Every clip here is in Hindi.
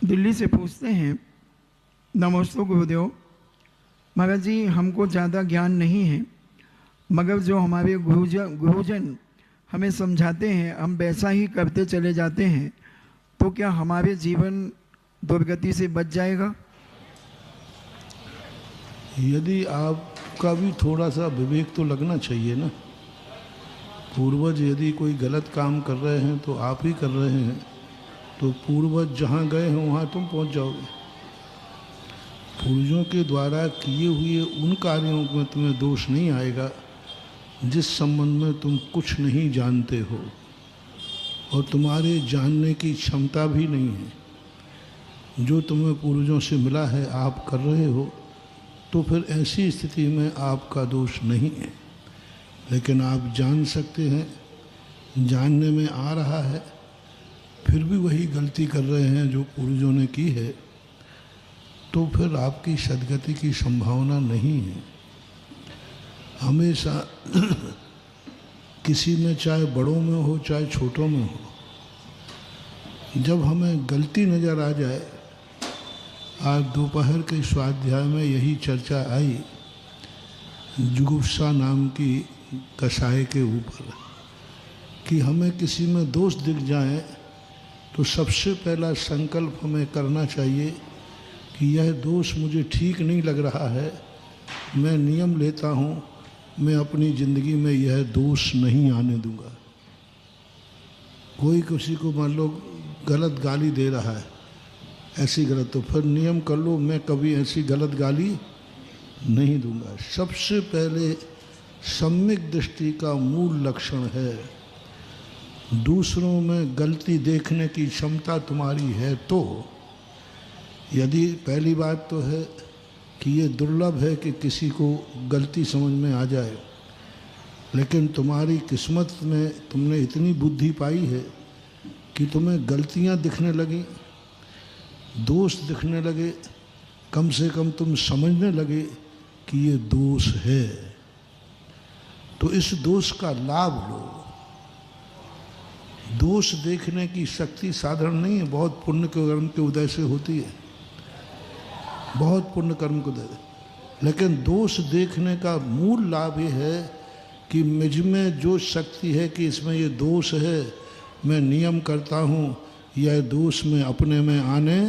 दिल्ली से पूछते हैं, नमस्ते गुरुदेव। महाराज जी, हमको ज़्यादा ज्ञान नहीं है, मगर जो हमारे गुरुजन हमें समझाते हैं हम वैसा ही करते चले जाते हैं, तो क्या हमारे जीवन दुर्गति से बच जाएगा? यदि आपका भी थोड़ा सा विवेक तो लगना चाहिए ना। पूर्वज यदि कोई गलत काम कर रहे हैं तो आप ही कर रहे हैं, तो पूर्वज जहाँ गए हैं वहाँ तुम पहुँच जाओगे। पूर्वजों के द्वारा किए हुए उन कार्यों में तुम्हें दोष नहीं आएगा जिस संबंध में तुम कुछ नहीं जानते हो और तुम्हारे जानने की क्षमता भी नहीं है। जो तुम्हें पूर्वजों से मिला है आप कर रहे हो, तो फिर ऐसी स्थिति में आपका दोष नहीं है। लेकिन आप जान सकते हैं, जानने में आ रहा है, फिर भी वही गलती कर रहे हैं जो पूर्वजों ने की है, तो फिर आपकी सद्गति की संभावना नहीं है। हमेशा किसी में, चाहे बड़ों में हो चाहे छोटों में हो, जब हमें गलती नज़र आ जाए, आज दोपहर के स्वाध्याय में यही चर्चा आई जुगुप्सा नाम की कषाय के ऊपर, कि हमें किसी में दोष दिख जाए तो सबसे पहला संकल्प हमें करना चाहिए कि यह दोष मुझे ठीक नहीं लग रहा है, मैं नियम लेता हूँ, मैं अपनी ज़िंदगी में यह दोष नहीं आने दूंगा। कोई किसी को मान लो गलत गाली दे रहा है, ऐसी गलत, तो फिर नियम कर लो मैं कभी ऐसी गलत गाली नहीं दूंगा। सबसे पहले सम्यक दृष्टि का मूल लक्षण है, दूसरों में गलती देखने की क्षमता तुम्हारी है। तो यदि पहली बात तो है कि ये दुर्लभ है कि किसी को गलती समझ में आ जाए, लेकिन तुम्हारी किस्मत में तुमने इतनी बुद्धि पाई है कि तुम्हें गलतियां दिखने लगी, दोष दिखने लगे, कम से कम तुम समझने लगे कि ये दोष है, तो इस दोष का लाभ लो। दोष देखने की शक्ति साधारण नहीं है, बहुत पुण्य के कर्म के उदय से होती है, बहुत पुण्य कर्म को उदय। लेकिन दोष देखने का मूल लाभ ये है कि मुझ में जो शक्ति है कि इसमें ये दोष है, मैं नियम करता हूँ, यह दोष मैं अपने में आने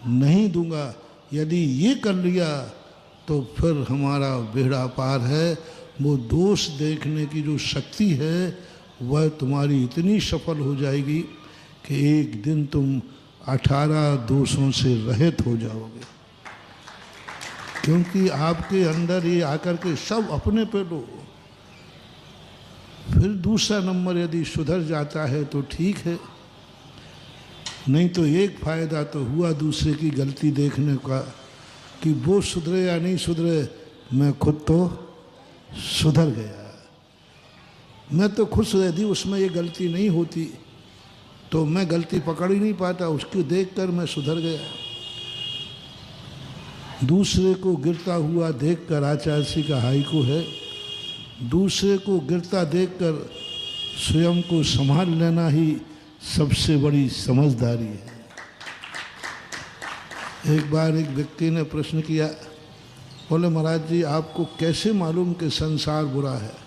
नहीं दूंगा। यदि ये कर लिया तो फिर हमारा बेड़ा पार है। वो दोष देखने की जो शक्ति है वह तुम्हारी इतनी सफल हो जाएगी कि एक दिन तुम 18 दोषों से रहित हो जाओगे, क्योंकि आपके अंदर ये आकर के सब अपने पे लो। फिर दूसरा नंबर यदि सुधर जाता है तो ठीक है, नहीं तो एक फ़ायदा तो हुआ दूसरे की गलती देखने का कि वो सुधरे या नहीं सुधरे, मैं खुद तो सुधर गया। मैं तो खुश यदि उसमें ये गलती नहीं होती तो मैं गलती पकड़ ही नहीं पाता, उसको देखकर मैं सुधर गया। दूसरे को गिरता हुआ देखकर, आचार्य श्री का हाइकू है, दूसरे को गिरता देखकर स्वयं को संभाल लेना ही सबसे बड़ी समझदारी है। एक बार एक व्यक्ति ने प्रश्न किया, बोले महाराज जी आपको कैसे मालूम कि संसार बुरा है?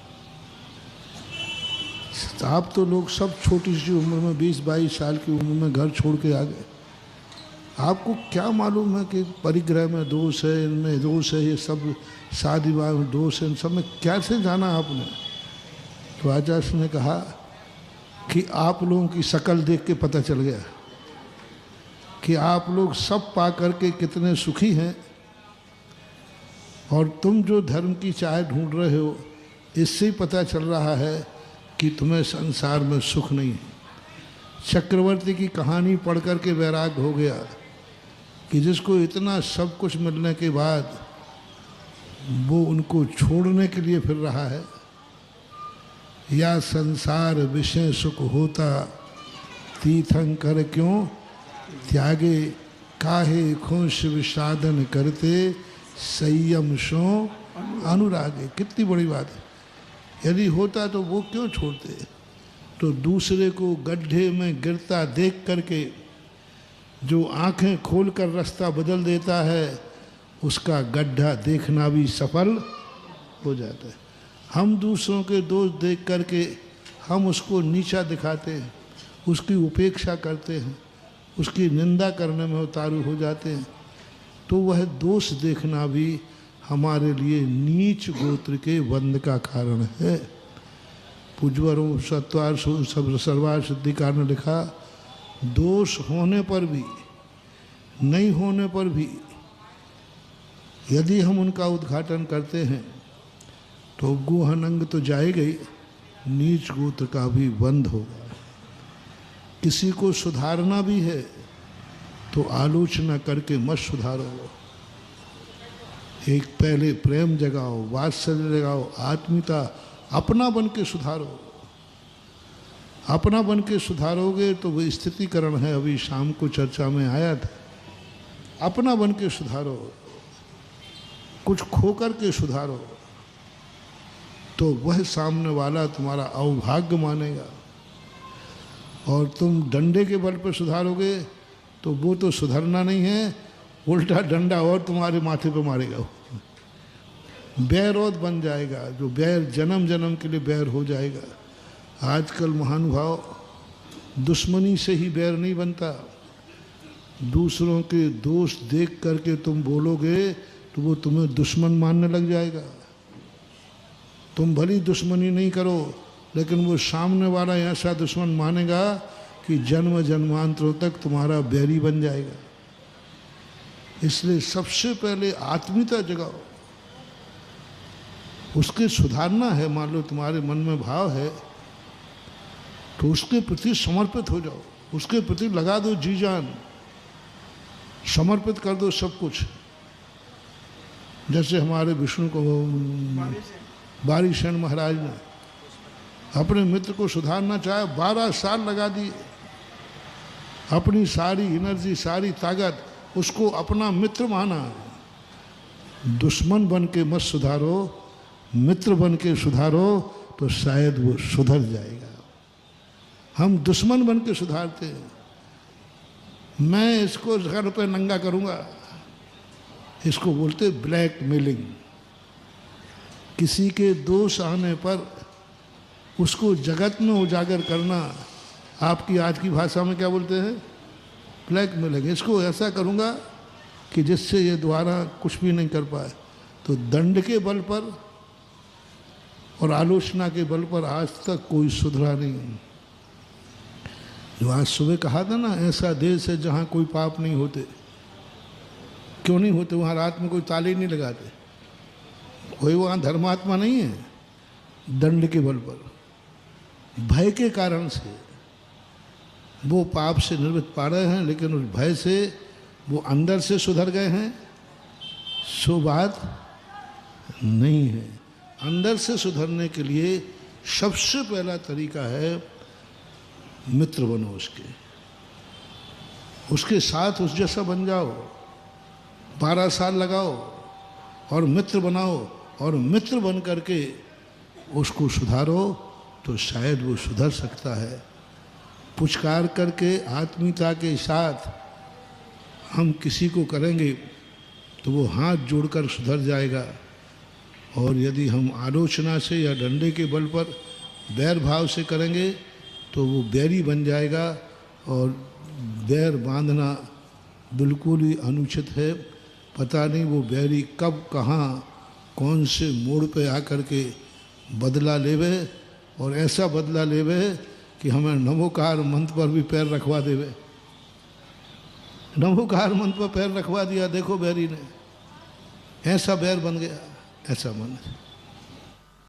आप तो लोग सब छोटी सी उम्र में 20-22 साल की उम्र में घर छोड़ के आ गए, आपको क्या मालूम है कि परिग्रह में दोष है, इनमें दोष है, ये सब शादी विवाह में दोष है, इन सब में कैसे जाना आपने? तो आचार्य ने कहा कि आप लोगों की शक्ल देख के पता चल गया कि आप लोग सब पा करके कितने सुखी हैं, और तुम जो धर्म की चाह ढूंढ रहे हो इससे ही पता चल रहा है कि तुम्हें संसार में सुख नहीं है। चक्रवर्ती की कहानी पढ़ करके वैराग्य हो गया कि जिसको इतना सब कुछ मिलने के बाद वो उनको छोड़ने के लिए फिर रहा है। या संसार विषय सुख होता, तीर्थंकर क्यों त्यागे, काहे खुश विषादन करते, संयम सो अनुरागे। कितनी बड़ी बात है, यदि होता तो वो क्यों छोड़ते? तो दूसरे को गड्ढे में गिरता देख करके जो आंखें खोलकर रास्ता बदल देता है उसका गड्ढा देखना भी सफल हो जाता है। हम दूसरों के दोष देख करके हम उसको नीचा दिखाते हैं, उसकी उपेक्षा करते हैं, उसकी निंदा करने में उतारू हो जाते हैं, तो वह दोष देखना भी हमारे लिए नीच गोत्र के वंद का कारण है। पूज्यवरों सत्वार सर्वार सिद्धिकार ने लिखा, दोष होने पर भी, नहीं होने पर भी यदि हम उनका उद्घाटन करते हैं तो गुहन अंग तो जाएगा ही, नीच गोत्र का भी वंद होगा। किसी को सुधारना भी है तो आलोचना करके मत सुधारो, एक पहले प्रेम जगाओ, वात्सल्य जगाओ, आत्मीयता, अपना बन के सुधारो। अपना बन के सुधारोगे तो वो स्थितिकरण है, अभी शाम को चर्चा में आया था। अपना बन के सुधारो, कुछ खोकर के सुधारो, तो वह सामने वाला तुम्हारा अवभाग्य मानेगा। और तुम डंडे के बल पर सुधारोगे तो वो तो सुधरना नहीं है, उल्टा डंडा और तुम्हारे माथे पे मारेगा, बैरोध बन जाएगा, जो बैर जन्म जन्म के लिए बैर हो जाएगा। आजकल महानुभाव दुश्मनी से ही बैर नहीं बनता, दूसरों के दोष देख करके तुम बोलोगे तो वो तुम्हें दुश्मन मानने लग जाएगा। तुम भली दुश्मनी नहीं करो, लेकिन वो सामने वाला ऐसा दुश्मन मानेगा कि जन्म जन्मांतरों तक तुम्हारा बैरी बन जाएगा। इसलिए सबसे पहले आत्मीयता जगाओ, उसके सुधारना है। मान लो तुम्हारे मन में भाव है तो उसके प्रति समर्पित हो जाओ, उसके प्रति लगा दो जी जान, समर्पित कर दो सब कुछ। जैसे हमारे विष्णु को बारी सेन महाराज ने अपने मित्र को सुधारना चाहे, 12 साल लगा दिए, अपनी सारी एनर्जी, सारी ताकत उसको अपना मित्र माना। दुश्मन बन के मत सुधारो, मित्र बन के सुधारो तो शायद वो सुधर जाएगा। हम दुश्मन बन के सुधारते हैं, मैं इसको घर पे नंगा करूंगा, इसको बोलते ब्लैकमेलिंग। किसी के दोष आने पर उसको जगत में उजागर करना, आपकी आज की भाषा में क्या बोलते हैं, ब्लैकमेलिंग। इसको ऐसा करूंगा कि जिससे ये दोबारा कुछ भी नहीं कर पाए। तो दंड के बल पर और आलोचना के बल पर आज तक कोई सुधरा नहीं। जो आज सुबह कहा था ना, ऐसा देश है जहाँ कोई पाप नहीं होते। क्यों नहीं होते? वहाँ रात में कोई ताले नहीं लगाते, कोई वहाँ धर्मात्मा नहीं है। दंड के बल पर, भय के कारण से वो पाप से निवृत्त पा रहे हैं, लेकिन उस भय से वो अंदर से सुधर गए हैं, सो बात नहीं है। अंदर से सुधरने के लिए सबसे पहला तरीका है मित्र बनो उसके साथ उस जैसा बन जाओ, 12 साल लगाओ और मित्र बनाओ, और मित्र बन करके उसको सुधारो तो शायद वो सुधर सकता है। पुचकार करके आत्मीयता के साथ हम किसी को करेंगे तो वो हाथ जोड़कर सुधर जाएगा। और यदि हम आलोचना से या डंडे के बल पर बैर भाव से करेंगे तो वो बैरी बन जाएगा, और बैर बांधना बिल्कुल ही अनुचित है। पता नहीं वो बैरी कब कहाँ कौन से मोड़ पे आकर के बदला लेवे, और ऐसा बदला लेवे कि हमें नमोकार मंत्र पर भी पैर रखवा देवे। नमोकार मंत्र पर पैर रखवा दिया, देखो बैरी ने, ऐसा बैर बन गया, ऐसा मन।